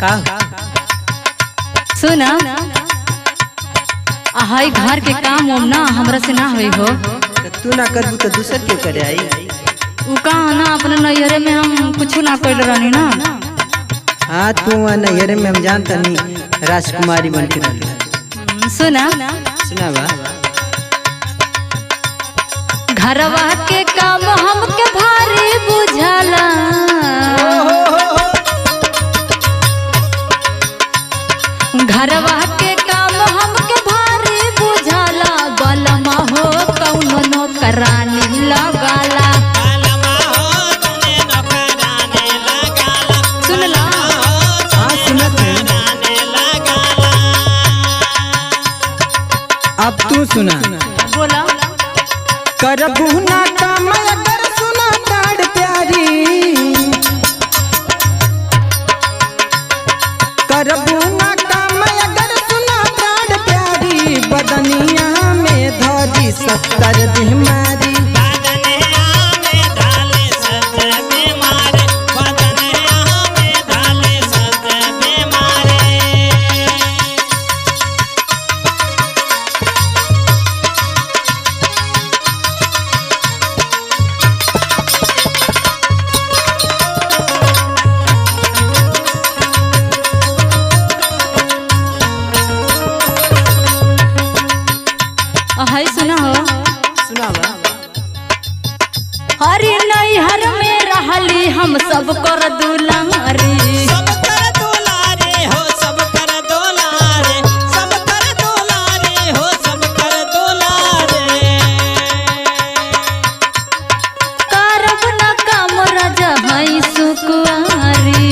का सुना हाई घर के काम उम ना हमरा से ना होई हो। तू ना करबू तो दूसर के करे आई। उ कहा ना अपने नैहरे में हम कुछ ना कर रहनी ना। हाँ तू नैहरे में हम जानता नहीं राजकुमारी बन के रही। सुना सुना बा घरवा के काम हमके भारी बुझाला। घरवा के काम हमके भारी बुझाला। बलमा हो कौनो नौकरानी लगाला। सुनला हाँ सुनत है। अब तू सुना बोला करबू ना काम अगर सुना ताड़ प्यारी। करबू ना काम अगर सुना ताड़ प्यारी। बदनिया में धरी 70 बीमारी। हाय सुना हो सुना बा हरी नैहर में रहली हम सब कर दुलारी। करब ना काम राजा हई सुकुआरी।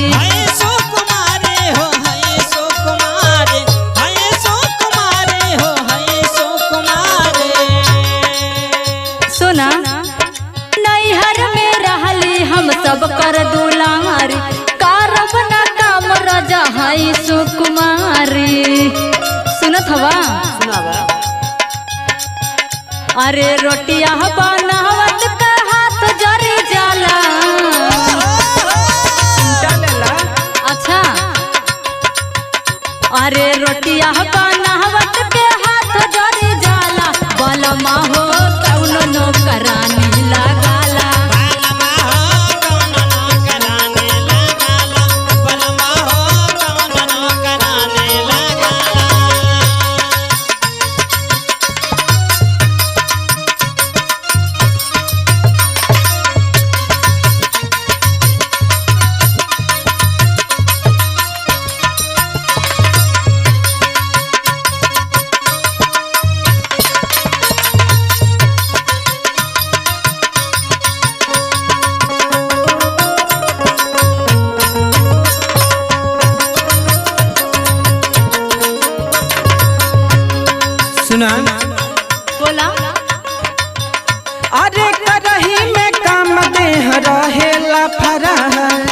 सुना नैहर में रहली हम सब कर दुलारी। करब ना काम राजा हई सुकुमारी। सुनत हवा सुना बा अरे रोटिया बनावत का हाथ जरी जाला। अच्छा अरे रोटिया बनावत के हाथ जरी जाला। बलमा हो कौनो नौकरानी लगाला। सुना बोला अरे करही में काम देह रहेला फरहर।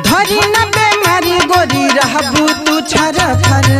धरी न बेमारी गोरी रहबू तू छरफर।